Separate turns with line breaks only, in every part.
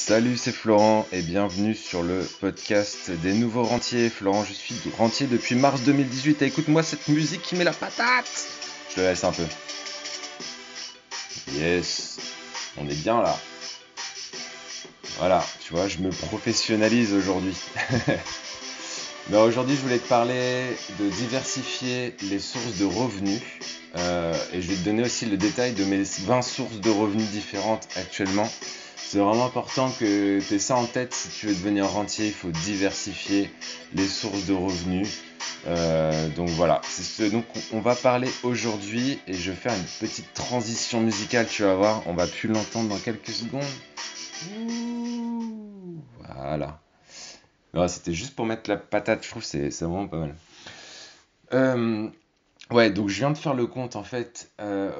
Salut, c'est Florent et bienvenue sur le podcast des nouveaux rentiers. Florent, je suis rentier depuis mars 2018 et écoute-moi cette musique qui met la patate. Je te laisse un peu. Yes, on est bien là. Voilà, tu vois, je me professionnalise aujourd'hui. Mais aujourd'hui, je voulais te parler de diversifier les sources de revenus. Et je vais te donner aussi le détail de mes 20 sources de revenus différentes actuellement. C'est vraiment important que tu aies ça en tête. Si tu veux devenir rentier, il faut diversifier les sources de revenus. Donc voilà, c'est ce dont on va parler aujourd'hui. Et je vais faire une petite transition musicale, tu vas voir. On va plus l'entendre dans quelques secondes. Ouh, voilà. Non, c'était juste pour mettre la patate, je trouve que c'est vraiment pas mal. Euh, ouais, donc je viens de faire le compte en fait.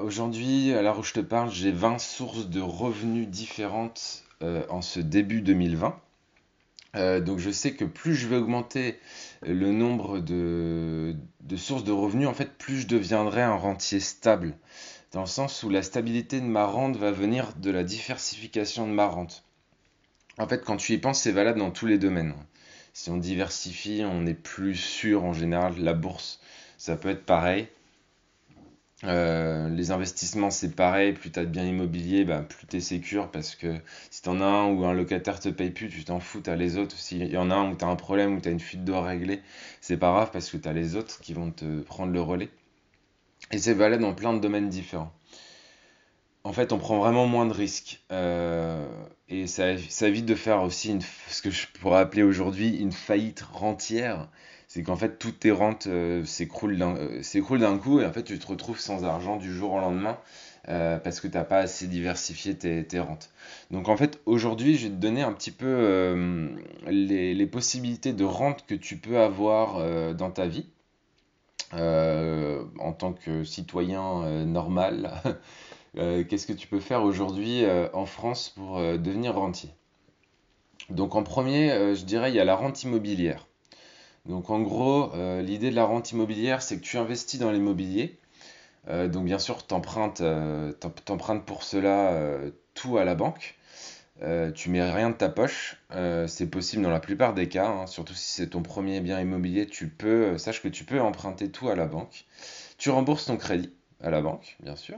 Aujourd'hui, à l'heure où je te parle, j'ai 20 sources de revenus différentes en ce début 2020. Donc je sais que plus je vais augmenter le nombre de sources de revenus, en fait, plus je deviendrai un rentier stable. Dans le sens où la stabilité de ma rente va venir de la diversification de ma rente. En fait, quand tu y penses, c'est valable dans tous les domaines. Si on diversifie, on est plus sûr en général. La bourse, ça peut être pareil. Les investissements, c'est pareil. Plus tu as de biens immobiliers, bah, plus tu es sécure parce que si tu en as un où un locataire te paye plus, tu t'en fous, tu as les autres. S'il y en a un où tu as un problème, où tu as une fuite d'eau à régler, c'est pas grave parce que tu as les autres qui vont te prendre le relais. Et c'est valable dans plein de domaines différents. En fait, on prend vraiment moins de risques. Et ça évite de faire aussi ce que je pourrais appeler aujourd'hui une faillite rentière. C'est qu'en fait, toutes tes rentes s'écroulent d'un coup et en fait, tu te retrouves sans argent du jour au lendemain parce que tu n'as pas assez diversifié tes rentes. Donc en fait, aujourd'hui, je vais te donner un petit peu les possibilités de rente que tu peux avoir dans ta vie en tant que citoyen normal. Qu'est-ce que tu peux faire aujourd'hui en France pour devenir rentier? Donc en premier, je dirais il y a la rente immobilière. Donc en gros, l'idée de la rente immobilière, c'est que tu investis dans l'immobilier. Donc bien sûr, t'empruntes pour cela tout à la banque. Tu mets rien de ta poche. C'est possible dans la plupart des cas, hein, surtout si c'est ton premier bien immobilier, sache que tu peux emprunter tout à la banque. Tu rembourses ton crédit à la banque, bien sûr.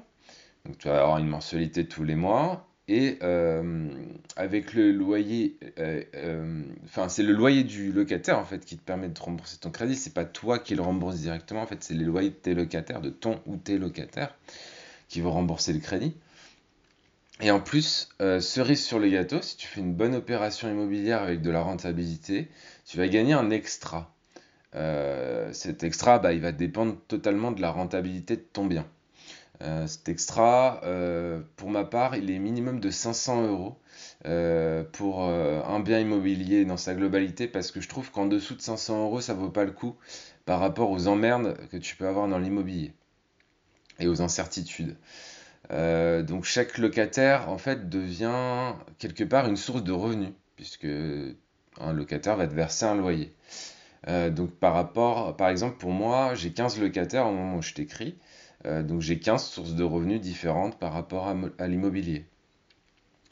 Donc tu vas avoir une mensualité tous les mois. Et avec le loyer, enfin c'est le loyer du locataire en fait qui te permet de te rembourser ton crédit. C'est pas toi qui le rembourse directement. En fait, c'est les loyers de tes locataires, de ton ou tes locataires, qui vont rembourser le crédit. Et en plus, cerise sur le gâteau, si tu fais une bonne opération immobilière avec de la rentabilité, tu vas gagner un extra. Cet extra, bah, il va dépendre totalement de la rentabilité de ton bien. Cet extra, pour ma part, il est minimum de 500 euros pour un bien immobilier dans sa globalité parce que je trouve qu'en dessous de 500 euros, ça vaut pas le coup par rapport aux emmerdes que tu peux avoir dans l'immobilier et aux incertitudes. Donc chaque locataire, en fait, devient quelque part une source de revenus puisque un locataire va te verser un loyer. Donc par exemple, pour moi, j'ai 15 locataires au moment où je t'écris. Donc j'ai 15 sources de revenus différentes par rapport à l'immobilier.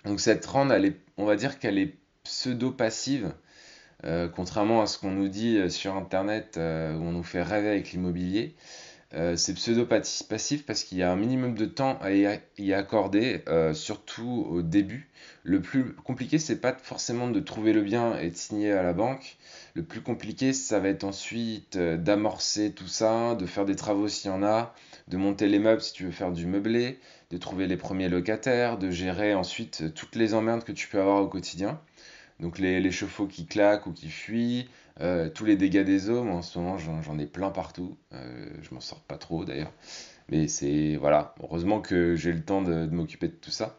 Donc cette rente, on va dire qu'elle est pseudo-passive, contrairement à ce qu'on nous dit sur Internet, où on nous fait rêver avec l'immobilier. C'est pseudo-passif parce qu'il y a un minimum de temps à y accorder, surtout au début. Le plus compliqué, c'est pas forcément de trouver le bien et de signer à la banque. Le plus compliqué, ça va être ensuite d'amorcer tout ça, de faire des travaux s'il y en a, de monter les meubles si tu veux faire du meublé, de trouver les premiers locataires, de gérer ensuite toutes les emmerdes que tu peux avoir au quotidien. Donc les chauffe-eau qui claquent ou qui fuient, tous les dégâts des eaux, moi en ce moment j'en ai plein partout. Je m'en sors pas trop d'ailleurs. Mais c'est voilà, heureusement que j'ai le temps de m'occuper de tout ça.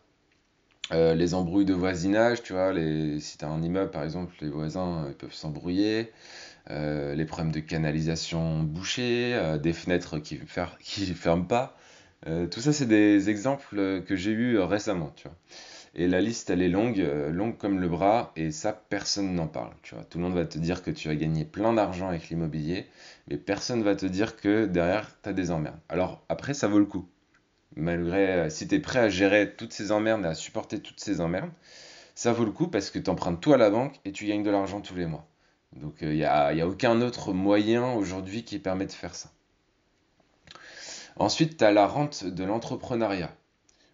Les embrouilles de voisinage, tu vois, si tu as un immeuble par exemple, les voisins ils peuvent s'embrouiller. Les problèmes de canalisation bouchée, des fenêtres qui ferment pas. Tout ça c'est des exemples que j'ai eus récemment, tu vois. Et la liste, elle est longue, longue comme le bras, et ça, personne n'en parle. Tu vois. Tout le monde va te dire que tu vas gagner plein d'argent avec l'immobilier, mais personne va te dire que derrière, tu as des emmerdes. Alors, après, ça vaut le coup. Malgré, si tu es prêt à gérer toutes ces emmerdes et à supporter toutes ces emmerdes, ça vaut le coup parce que tu empruntes tout à la banque et tu gagnes de l'argent tous les mois. Donc y a aucun autre moyen aujourd'hui qui permet de faire ça. Ensuite, tu as la rente de l'entrepreneuriat.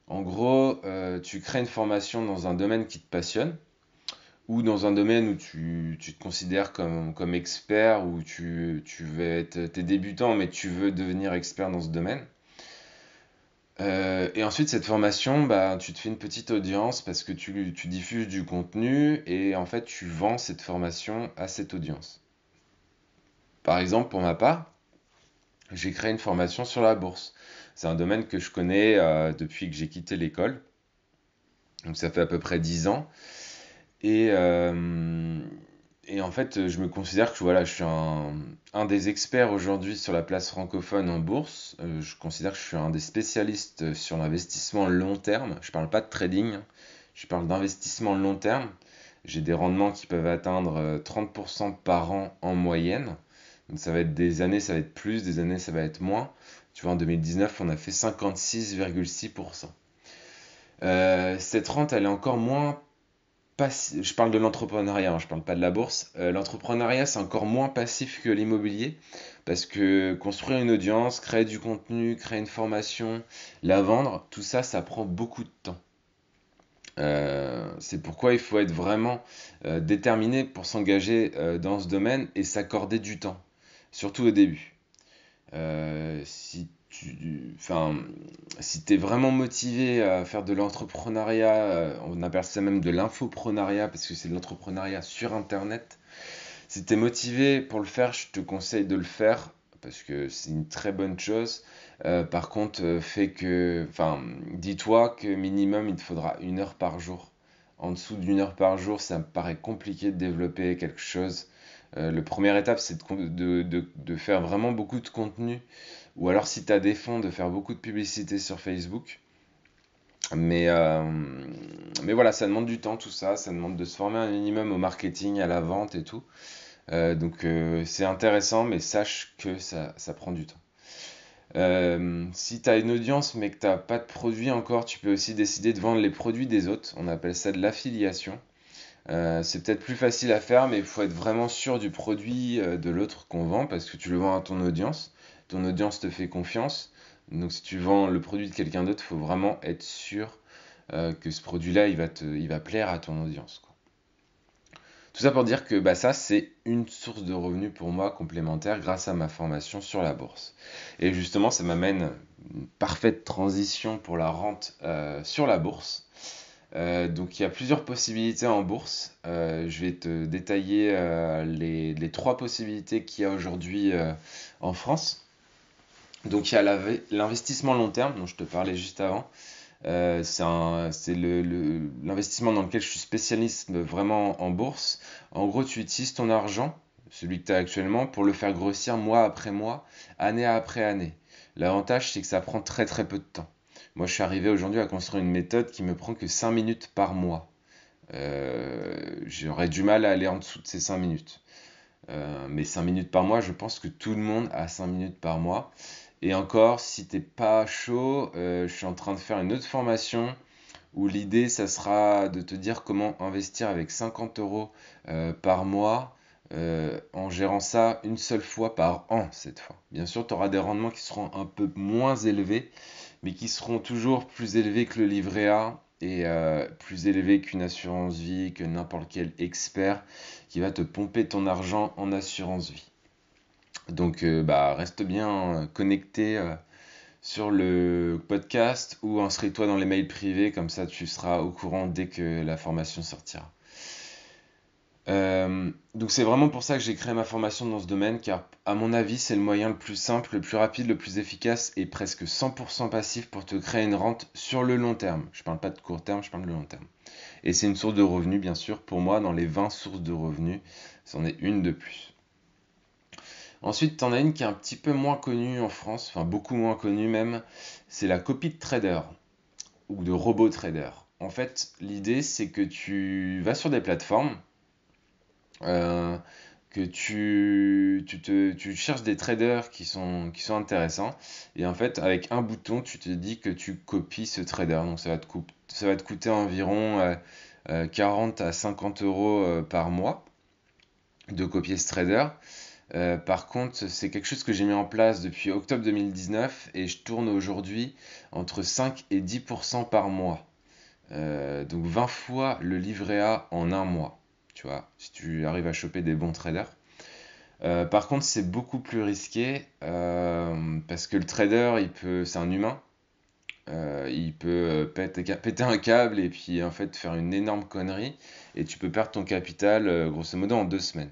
En gros, tu crées une formation dans un domaine qui te passionne ou dans un domaine où tu te considères comme expert, ou tu veux être, t'es débutant, mais tu veux devenir expert dans ce domaine. Et ensuite, cette formation, bah, tu te fais une petite audience parce que tu diffuses du contenu et en fait, tu vends cette formation à cette audience. Par exemple, pour ma part, j'ai créé une formation sur la bourse. C'est un domaine que je connais depuis que j'ai quitté l'école. Donc ça fait à peu près 10 ans. Et, euh, et en fait, je me considère que voilà, je suis un des experts aujourd'hui sur la place francophone en bourse. Je considère que je suis un des spécialistes sur l'investissement long terme. Je ne parle pas de trading, hein. Je parle d'investissement long terme. J'ai des rendements qui peuvent atteindre 30% par an en moyenne. Donc ça va être des années, ça va être plus, des années, ça va être moins. Tu vois, en 2019, on a fait 56,6%. Cette rente, elle est encore moins je parle de l'entrepreneuriat, hein, je parle pas de la bourse. L'entrepreneuriat, c'est encore moins passif que l'immobilier parce que construire une audience, créer du contenu, créer une formation, la vendre, tout ça, ça prend beaucoup de temps. C'est pourquoi il faut être vraiment déterminé pour s'engager dans ce domaine et s'accorder du temps, surtout au début. Enfin, si tu es vraiment motivé à faire de l'entrepreneuriat, on appelle ça même de l'infoprenariat parce que c'est de l'entrepreneuriat sur Internet. Si tu es motivé pour le faire, je te conseille de le faire parce que c'est une très bonne chose. Par contre, dis-toi que minimum il te faudra 1 heure par jour. En dessous d'1 heure par jour, ça me paraît compliqué de développer quelque chose. La première étape, c'est de faire vraiment beaucoup de contenu, ou alors si tu as des fonds, de faire beaucoup de publicité sur Facebook. Mais, euh, mais voilà, ça demande du temps tout ça, ça demande de se former un minimum au marketing, à la vente et tout. Donc c'est intéressant, mais sache que ça prend du temps. Si tu as une audience mais que tu n'as pas de produit encore, tu peux aussi décider de vendre les produits des autres. On appelle ça de l'affiliation. C'est peut-être plus facile à faire, mais il faut être vraiment sûr du produit de l'autre qu'on vend parce que tu le vends à ton audience. Ton audience te fait confiance. Donc si tu vends le produit de quelqu'un d'autre, il faut vraiment être sûr que ce produit-là, il va plaire à ton audience, quoi. Tout ça pour dire que bah, ça, c'est une source de revenus pour moi complémentaire grâce à ma formation sur la bourse. Et justement, ça m'amène une parfaite transition pour la rente sur la bourse. Donc il y a plusieurs possibilités en bourse. Je vais te détailler les trois possibilités qu'il y a aujourd'hui en France. Donc il y a l'investissement long terme dont je te parlais juste avant. C'est l'investissement dans lequel je suis spécialiste vraiment en bourse. En gros, tu utilises ton argent, celui que tu as actuellement, pour le faire grossir mois après mois, année après année. L'avantage, c'est que ça prend très très peu de temps. Moi, je suis arrivé aujourd'hui à construire une méthode qui me prend que 5 minutes par mois. J'aurais du mal à aller en dessous de ces 5 minutes. Mais 5 minutes par mois, je pense que tout le monde a 5 minutes par mois. Et encore, si t'es pas chaud, je suis en train de faire une autre formation où l'idée, ça sera de te dire comment investir avec 50 euros par mois en gérant ça une seule fois par an cette fois. Bien sûr, tu auras des rendements qui seront un peu moins élevés, mais qui seront toujours plus élevés que le livret A et plus élevés qu'une assurance vie, que n'importe quel expert qui va te pomper ton argent en assurance vie. Donc bah, reste bien connecté sur le podcast ou inscris-toi dans les mails privés, comme ça tu seras au courant dès que la formation sortira. Donc c'est vraiment pour ça que j'ai créé ma formation dans ce domaine, car à mon avis c'est le moyen le plus simple, le plus rapide, le plus efficace et presque 100% passif pour te créer une rente sur le long terme. Je parle pas de court terme, je parle de long terme. Et c'est une source de revenus bien sûr, pour moi dans les 20 sources de revenus, c'en est une de plus. Ensuite, t'en as une qui est un petit peu moins connue en France, enfin beaucoup moins connue même, c'est la copie de trader ou de robot trader. En fait, l'idée c'est que tu vas sur des plateformes, euh, que tu cherches des traders qui sont intéressants, et en fait, avec un bouton, tu te dis que tu copies ce trader. Donc ça va te coûter environ 40 à 50 euros par mois de copier ce trader. Par contre, c'est quelque chose que j'ai mis en place depuis octobre 2019 et je tourne aujourd'hui entre 5 et 10% par mois. Donc 20 fois le livret A en un mois, tu vois, si tu arrives à choper des bons traders. Par contre, c'est beaucoup plus risqué parce que le trader, c'est un humain. Il peut péter un câble et puis en fait faire une énorme connerie et tu peux perdre ton capital grosso modo en 2 semaines.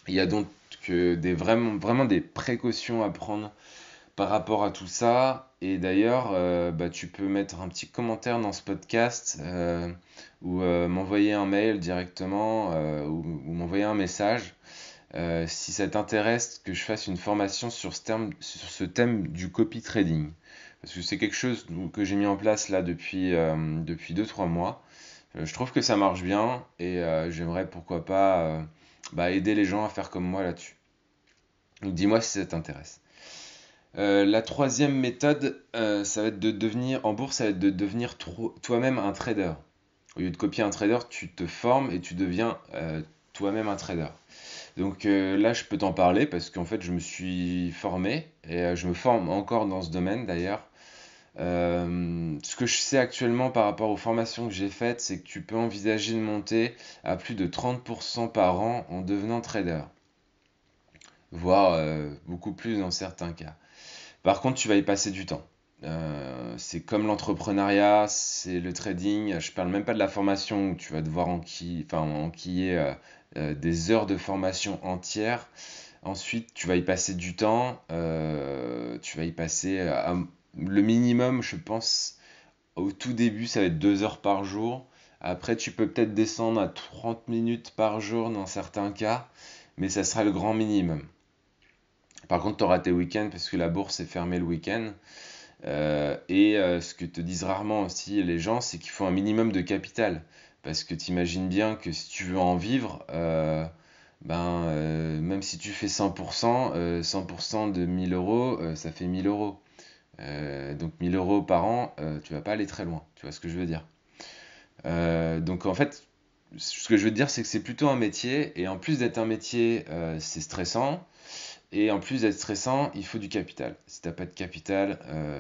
Il y a donc vraiment des précautions à prendre par rapport à tout ça. Et d'ailleurs, tu peux mettre un petit commentaire dans ce podcast ou m'envoyer un mail directement ou m'envoyer un message si ça t'intéresse que je fasse une formation sur ce thème du copy trading. Parce que c'est quelque chose que j'ai mis en place là depuis 2-3 mois. Je trouve que ça marche bien et j'aimerais pourquoi pas aider les gens à faire comme moi là-dessus. Donc dis-moi si ça t'intéresse. La troisième méthode, ça va être de devenir, en bourse, ça va être de devenir toi-même un trader. Au lieu de copier un trader, tu te formes et tu deviens toi-même un trader. Donc là, je peux t'en parler parce qu'en fait, je me suis formé et je me forme encore dans ce domaine d'ailleurs. Ce que je sais actuellement par rapport aux formations que j'ai faites, c'est que tu peux envisager de monter à plus de 30% par an en devenant trader, voire beaucoup plus dans certains cas. Par contre, tu vas y passer du temps. C'est comme l'entrepreneuriat, c'est le trading. Je parle même pas de la formation où tu vas devoir enquiller des heures de formation entières. Ensuite, tu vas y passer du temps. Tu vas y passer le minimum, je pense, au tout début, ça va être 2 heures par jour. Après, tu peux peut-être descendre à 30 minutes par jour dans certains cas, mais ça sera le grand minimum. Par contre, tu auras tes week-ends parce que la bourse est fermée le week-end. Ce que te disent rarement aussi les gens, c'est qu'il faut un minimum de capital. Parce que tu imagines bien que si tu veux en vivre, même si tu fais 100%, 100% de 1000 euros, ça fait 1000 euros. Donc 1000 euros par an, tu vas pas aller très loin. Tu vois ce que je veux dire? Donc en fait, ce que je veux dire, c'est que c'est plutôt un métier. Et en plus d'être un métier, c'est stressant. Et en plus d'être stressant, il faut du capital. Si t'as pas de capital,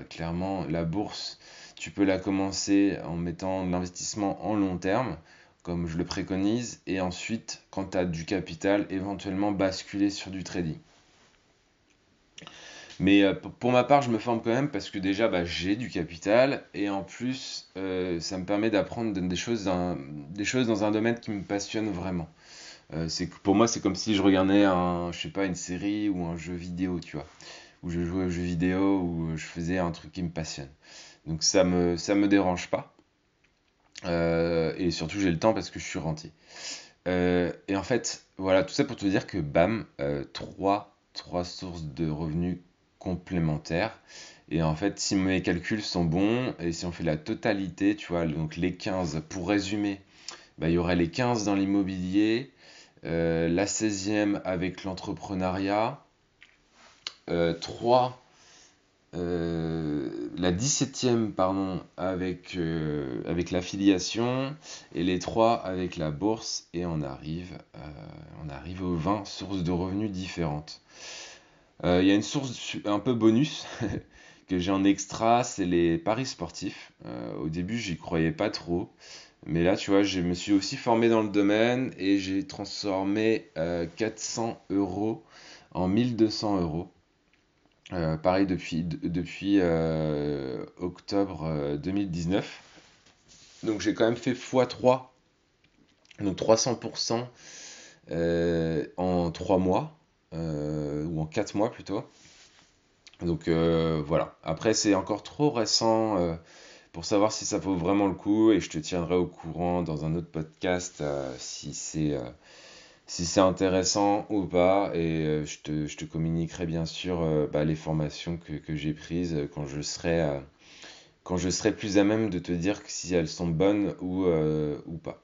clairement, la bourse, tu peux la commencer en mettant de l'investissement en long terme, comme je le préconise, et ensuite, quand tu as du capital, éventuellement basculer sur du trading. Mais pour ma part, je me forme quand même parce que déjà, j'ai du capital, et en plus, ça me permet d'apprendre des choses dans un domaine qui me passionne vraiment. Pour moi, c'est comme si je regardais je sais pas, une série ou un jeu vidéo, tu vois, où je jouais aux jeux vidéo ou je faisais un truc qui me passionne. Donc ça me dérange pas. Et surtout, j'ai le temps parce que je suis rentier. Et en fait, voilà, tout ça pour te dire que bam, trois sources de revenus complémentaires. Et en fait, si mes calculs sont bons et si on fait la totalité, tu vois, donc les 15, pour résumer, il y aurait les 15 dans l'immobilier, la 16e avec l'entrepreneuriat, 3, la 17e pardon, avec l'affiliation, et les 3 avec la bourse, et on arrive aux 20 sources de revenus différentes. Il y a une source un peu bonus que j'ai en extra, c'est les paris sportifs. Au début, j'y croyais pas trop. Mais là, tu vois, je me suis aussi formé dans le domaine et j'ai transformé 400 euros en 1200 euros. Pareil depuis octobre 2019. Donc j'ai quand même fait x3, donc 300% en 3 mois, ou en 4 mois plutôt. Donc voilà. Après, c'est encore trop récent pour savoir si ça vaut vraiment le coup et je te tiendrai au courant dans un autre podcast si c'est intéressant ou pas et je te communiquerai bien sûr les formations que j'ai prises quand je serai plus à même de te dire si elles sont bonnes ou pas.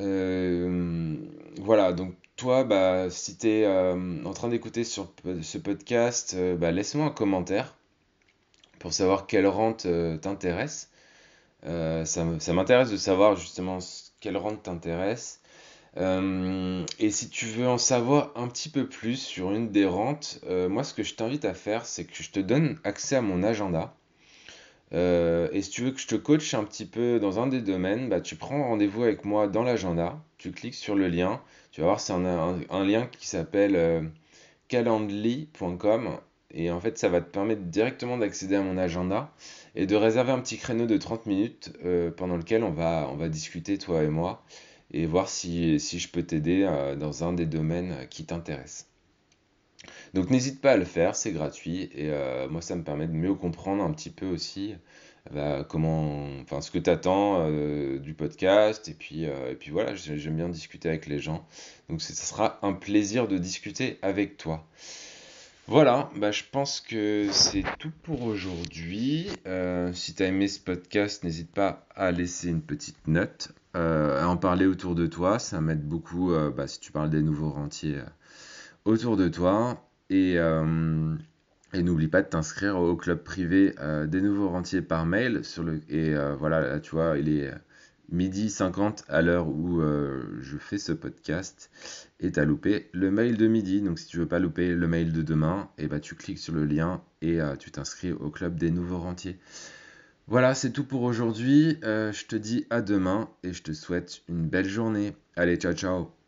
Euh, voilà, donc toi, si tu es en train d'écouter sur ce podcast, laisse-moi un commentaire pour savoir quelle rente t'intéresse. Ça m'intéresse de savoir justement quelle rente t'intéresse. Et si tu veux en savoir un petit peu plus sur une des rentes, moi ce que je t'invite à faire, c'est que je te donne accès à mon agenda. Et si tu veux que je te coach un petit peu dans un des domaines, bah, tu prends rendez-vous avec moi dans l'agenda, tu cliques sur le lien, tu vas voir c'est un lien qui s'appelle calendly.com et en fait ça va te permettre directement d'accéder à mon agenda et de réserver un petit créneau de 30 minutes pendant lequel on va discuter toi et moi et voir si je peux t'aider dans un des domaines qui t'intéresse. Donc n'hésite pas à le faire, c'est gratuit et moi ça me permet de mieux comprendre un petit peu aussi enfin ce que tu attends du podcast et puis voilà, j'aime bien discuter avec les gens. Donc ça sera un plaisir de discuter avec toi. Voilà, bah, je pense que c'est tout pour aujourd'hui. Si tu as aimé ce podcast, n'hésite pas à laisser une petite note, à en parler autour de toi. Ça m'aide beaucoup si tu parles des nouveaux rentiers autour de toi. Et n'oublie pas de t'inscrire au club privé des nouveaux rentiers par mail. Voilà, là, tu vois, il est 12h50 à l'heure où je fais ce podcast. Et t'as loupé le mail de midi. Donc si tu veux pas louper le mail de demain, et bah, tu cliques sur le lien et tu t'inscris au club des nouveaux rentiers. Voilà, c'est tout pour aujourd'hui. Je te dis à demain et je te souhaite une belle journée. Allez, ciao ciao.